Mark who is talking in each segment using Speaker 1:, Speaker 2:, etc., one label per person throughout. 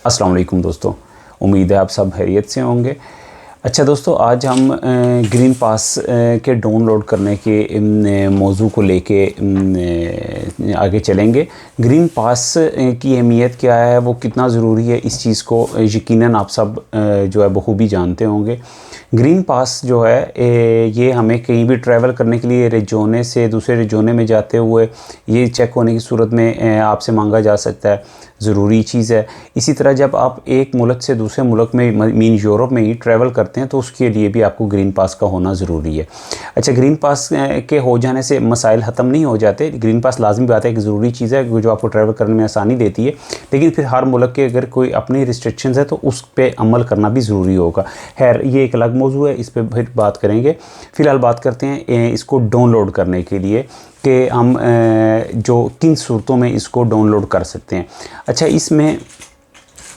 Speaker 1: अस्सलाम वालेकुम दोस्तों, उम्मीद है आप सब खैरियत से होंगे। अच्छा दोस्तों, आज हम ग्रीन पास के डाउनलोड करने के मौजू को लेके आगे चलेंगे। ग्रीन पास की अहमियत क्या है, वो कितना ज़रूरी है, इस चीज़ को यकीनन आप सब जो है बखूबी जानते होंगे। ग्रीन पास जो है ये हमें कहीं भी ट्रैवल करने के लिए रिजोने से दूसरे रिजोने में जाते हुए ये चेक होने की सूरत में आपसे मांगा जा सकता है, ज़रूरी चीज़ है। इसी तरह जब आप एक मुल्क से दूसरे मुल्क में मीन यूरोप में ही ट्रैवल करते हैं तो उसके लिए भी आपको ग्रीन पास का होना ज़रूरी है। अच्छा, ग्रीन पास के हो जाने से मसाइल ख़त्म नहीं हो जाते। ग्रीन पास लाजमी बात है, एक ज़रूरी चीज़ है जो आपको ट्रैवल करने में आसानी देती है, लेकिन फिर हर मुल्क के अगर कोई अपनी रिस्ट्रिक्शंस है तो उस पर अमल करना भी ज़रूरी होगा। खैर, ये एक अलग मौजू है, इस पर फिर बात करेंगे। फ़िलहाल बात करते हैं इसको डाउनलोड करने के लिए कि हम जो किन सूरतों में इसको डाउनलोड कर सकते हैं। अच्छा, इसमें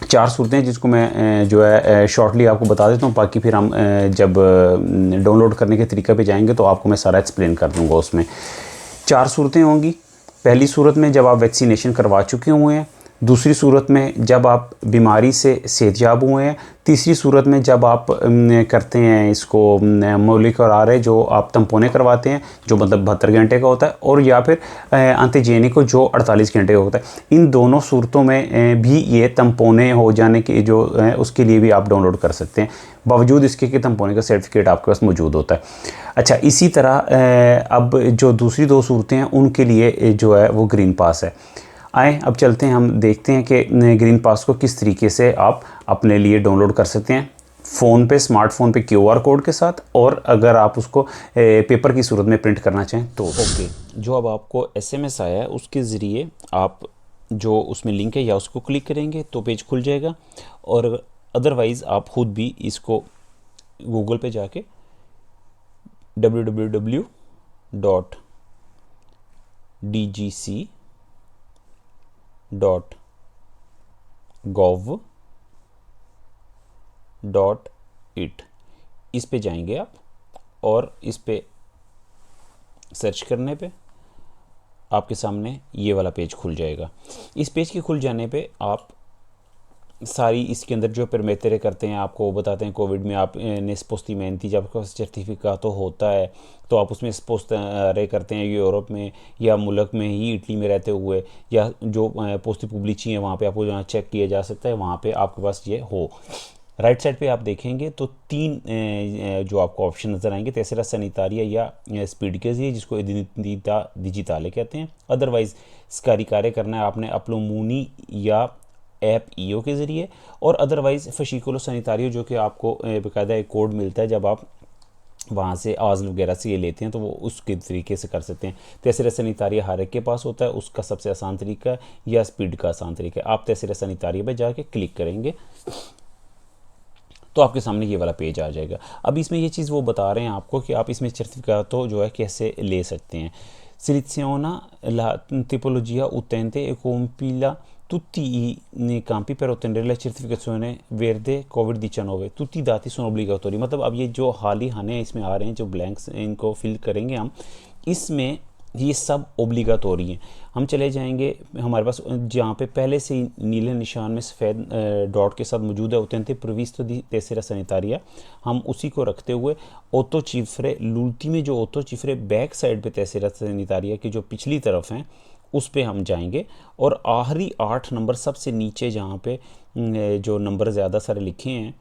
Speaker 1: 4 सूरतें जिसको मैं जो है शॉर्टली आपको बता देता हूँ, बाकी फिर हम जब डाउनलोड करने के तरीक़े पे जाएंगे तो आपको मैं सारा एक्सप्लेन कर दूँगा। उसमें 4 सूरतें होंगी। पहली सूरत में जब आप वैक्सीनेशन करवा चुके हुए हैं, दूसरी सूरत में जब आप बीमारी से सेहतयाब हुए हैं, तीसरी सूरत में जब आप करते हैं इसको मौलिक और आर जो आप तम्पोने करवाते हैं, जो मतलब 72 घंटे का होता है, और या फिर एंटीजेनिक को जो 48 घंटे का होता है। इन दोनों सूरतों में भी ये तम्पोने हो जाने के जो है उसके लिए भी आप डाउनलोड कर सकते हैं, बावजूद इसके कि तम्पोने का सर्टिफिकेट आपके पास मौजूद होता है। अच्छा, इसी तरह अब जो दूसरी 2 सूरतें हैं उनके लिए जो है वो ग्रीन पास है। आए अब चलते हैं, हम देखते हैं कि ग्रीन पास को किस तरीके से आप अपने लिए डाउनलोड कर सकते हैं। फ़ोन पे, स्मार्टफोन पे QR कोड के साथ, और अगर आप उसको पेपर की सूरत में प्रिंट करना चाहें तो ओके। जो अब आपको SMS आया है उसके ज़रिए आप जो उसमें लिंक है या उसको क्लिक करेंगे तो पेज खुल जाएगा, और अदरवाइज़ आप ख़ुद भी इसको गूगल पे जाके www.dgc.gov.it इस पे जाएंगे आप, और इस पे सर्च करने पे आपके सामने ये वाला पेज खुल जाएगा। इस पेज के खुल जाने पे आप सारी इसके अंदर जो परमेतरे करते हैं आपको बताते हैं। कोविड में आप ने स्पोस्ती मेहनती जब आपका सर्टिफिकेट तो होता है तो आप उसमें स्पोस्ट रे करते हैं यूरोप में या मुल्क में ही, इटली में रहते हुए, या जो पोस्ती पब्लिची है वहाँ पे आपको जहाँ चेक किया जा सकता है, वहाँ पे आपके पास ये हो। राइट साइड पे आप देखेंगे तो 3 जो आपको ऑप्शन नज़र आएंगे, तेसरा सैनिटारिया या स्पीड के जरिए, जिसको डिजिटाले कहते हैं। अदरवाइज़ इसका कार्य करना है आपने अपलोमूनी या ऐप ईओ के ज़रिए, और अदरवाइज़ फशीकुलो सैनिटारियो, जो कि आपको बाकायदा एक कोड मिलता है जब आप वहाँ से आवाज़ वगैरह से ये लेते हैं तो वो उसके तरीके से कर सकते हैं। तेसरा सैनिटारिया हर एक के पास होता है, उसका सबसे आसान तरीका या स्पीड का आसान तरीका है। आप तेसरा सैनिटारिया पे जाके क्लिक करेंगे तो आपके सामने ये वाला पेज आ जाएगा। अब इसमें ये चीज़ वो बता रहे हैं आपको कि आप इसमें सर्टिफिकेट तो जो है कैसे ले सकते हैं। Seleziona la tipologia utente e compila tutti i campi per ottenere la certificazione verde Covid-19। tutti i dati sono obbligatori, मतलब अब ये जो हाल ही हाने इसमें आ रहे हैं, जो ब्लैंक्स इनको फिल करेंगे हम, इसमें ये सब ओब्लिगाटोरी हैं। हम चले जाएंगे, हमारे पास जहाँ पे पहले से ही नीले निशान में सफ़ेद डॉट के साथ मौजूद है उतने प्रोविsto di tessera sanitaria, हम उसी को रखते हुए ओतो चिफ्रे लूल्टी में जो ओतो चिफ्रे बैक साइड पे tessera sanitaria की जो पिछली तरफ हैं उस पे हम जाएंगे, और आखिरी 8 नंबर सबसे नीचे जहाँ पे जो नंबर ज़्यादा सारे लिखे हैं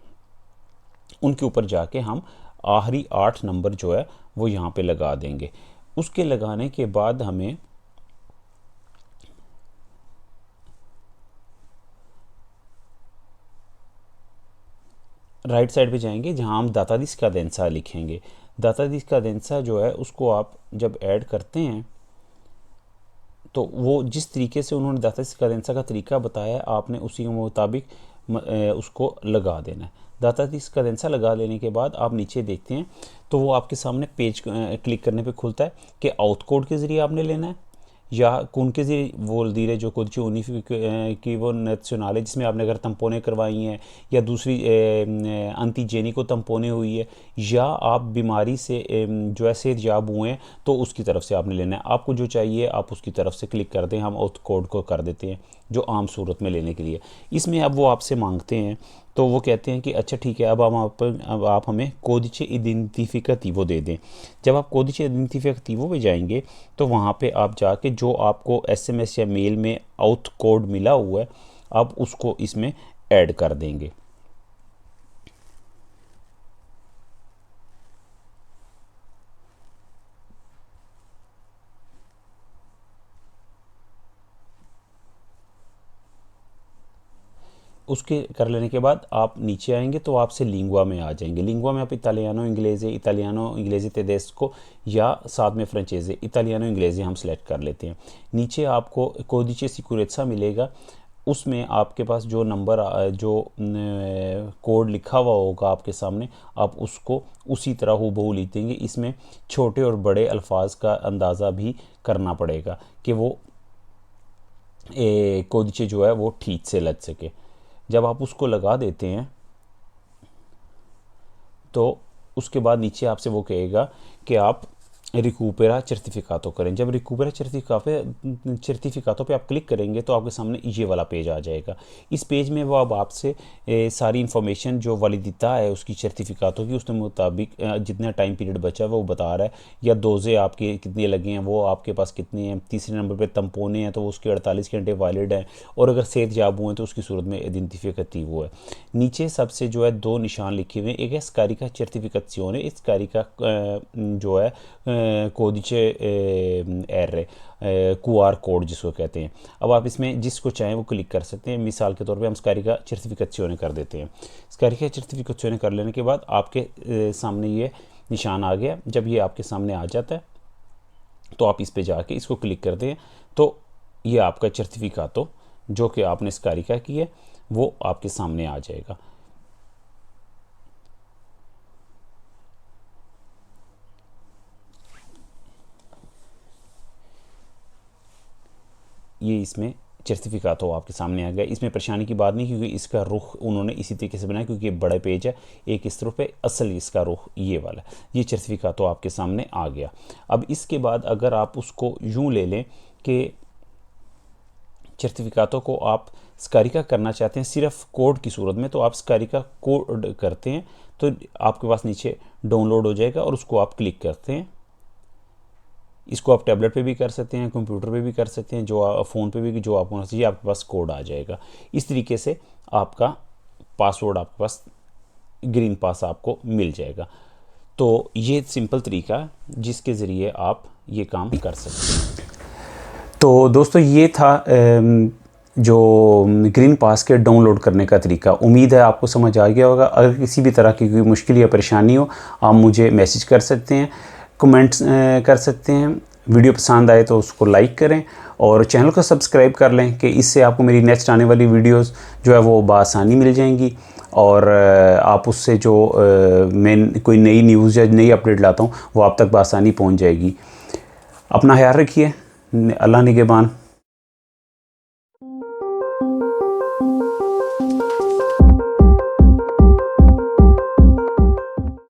Speaker 1: उनके ऊपर जाके हम आखिरी 8 नंबर जो है वो यहाँ पे लगा देंगे। उसके लगाने के बाद हमें राइट साइड पे जाएंगे जहां हम दाता दी स्कादेंसा लिखेंगे। दाता दी स्कादेंसा जो है उसको आप जब ऐड करते हैं तो वो जिस तरीके से उन्होंने दाता दी स्कादेंसा का तरीका बताया आपने उसी के मुताबिक उसको लगा देना है। दाता दी स्कादेंसा लगा लेने के बाद आप नीचे देखते हैं तो वो आपके सामने पेज क्लिक करने पे खुलता है कि आउट कोड के ज़रिए आपने लेना है या Cunchese vuol dire जो codice unificativo nazionale जिसमें आपने अगर तम्पोने करवाई हैं या दूसरी एंटीजेनिको तम्पोने हुई है या आप बीमारी से जो है सेहतयाब हुए हैं तो उसकी तरफ से आपने लेना है। आपको जो चाहिए आप उसकी तरफ से क्लिक कर दें, हम उस कोड को कर देते हैं जो आम सूरत में लेने के लिए। इसमें अब वो आपसे मांगते हैं तो वो कहते हैं कि अच्छा ठीक है, अब आप हमें कोडिce identificativo दे दें। जब आप कोडिce identificativo पे जाएंगे तो वहाँ पे आप जाके जो आपको SMS या मेल में आउट कोड मिला हुआ है आप उसको इसमें ऐड कर देंगे। उसके कर लेने के बाद आप नीचे आएंगे तो आपसे लिंगुआ में आ जाएंगे। लिंगुआ में आप इटालियानो इंग्लेज़े तेडेस्को या साथ में फ्रेंचेज़े, इटालियानो इंग्लेज़े हम सेलेक्ट कर लेते हैं। नीचे आपको कोडिce सिक्योरेट्सा मिलेगा, उसमें आपके पास जो नंबर जो कोड लिखा हुआ होगा आपके सामने आप उसको उसी तरह हूबहू लिख देंगे। इसमें छोटे और बड़े अल्फाज का अंदाज़ा भी करना पड़ेगा कि वो कोडिce जो है वो ठीक से लग सके। जब आप उसको लगा देते हैं तो उसके बाद नीचे आपसे वो कहेगा कि आप रिकूपेरा सर्टिफिकातो करें। जब रिकूपेरा सर्टिफिकातो पे आप क्लिक करेंगे तो आपके सामने ये वाला पेज आ जाएगा। इस पेज में वो अब आपसे सारी इन्फॉर्मेशन जो वैलिडिटी है उसकी सर्टिफिकातों की, उसके मुताबिक जितना टाइम पीरियड बचा हुआ वो बता रहा है, या डोजे आपके कितने लगे हैं वो आपके पास कितने हैं। तीसरे नंबर पे तम्पोने हैं तो उसके 48 घंटे वैलिड हैं, और अगर सेहतयाब हुए हैं तो उसकी सूरत में आइडेंटिफिकेटिव है। नीचे सबसे जो है 2 निशान लिखे हुए हैं, एक है स्कारिका सर्टिफिकेशन है, इस स्कारिका जो है कोडिce R QR कोड जिसको कहते हैं। अब आप इसमें जिसको चाहें वो क्लिक कर सकते हैं। मिसाल के तौर पे हम स्कारिका सर्टिफिकेशन कर देते हैं। स्कारिका सर्टिफिकेशन कर लेने के बाद आपके सामने ये निशान आ गया। जब ये आपके सामने आ जाता है तो आप इस पे जाके इसको क्लिक करते हैं तो ये आपका सर्टिफिकातो जो कि आपने स्कारिका की है वो आपके सामने आ जाएगा। ये इसमें सर्टिफिकात हो आपके सामने आ गया। इसमें परेशानी की बात नहीं, क्योंकि इसका रुख उन्होंने इसी तरीके से बनाया, क्योंकि ये बड़ा पेज है, एक इस तरफ पे असल इसका रुख ये वाला। ये सर्टिफिकात तो आपके सामने आ गया। अब इसके बाद अगर आप उसको यूँ ले लें कि सर्टिफिकातों को आप स्कारिका करना चाहते हैं सिर्फ कोड की सूरत में, तो आप स्कारिका कोड करते हैं तो आपके पास नीचे डाउनलोड हो जाएगा और उसको आप क्लिक करते हैं। इसको आप टैबलेट पे भी कर सकते हैं, कंप्यूटर पे भी कर सकते हैं, जो फ़ोन पे भी, जो आपको होना चाहिए आपके पास कोड आ जाएगा। इस तरीके से आपका पासवर्ड आपके पास ग्रीन पास आपको मिल जाएगा। तो ये सिंपल तरीका है जिसके ज़रिए आप ये काम कर सकते हैं। तो दोस्तों ये था जो ग्रीन पास के डाउनलोड करने का तरीका। उम्मीद है आपको समझ आ गया होगा। अगर किसी भी तरह की कोई मुश्किल या परेशानी हो आप मुझे मैसेज कर सकते हैं, कमेंट्स कर सकते हैं। वीडियो पसंद आए तो उसको लाइक करें और चैनल को सब्सक्राइब कर लें कि इससे आपको मेरी नेक्स्ट आने वाली वीडियोस जो है वो बआसानी मिल जाएंगी, और आप उससे जो मैं कोई नई न्यूज़ या नई अपडेट लाता हूँ वो आप तक बआसानी पहुँच जाएगी। अपना ख्याल रखिए। अल्लाह निगहबान।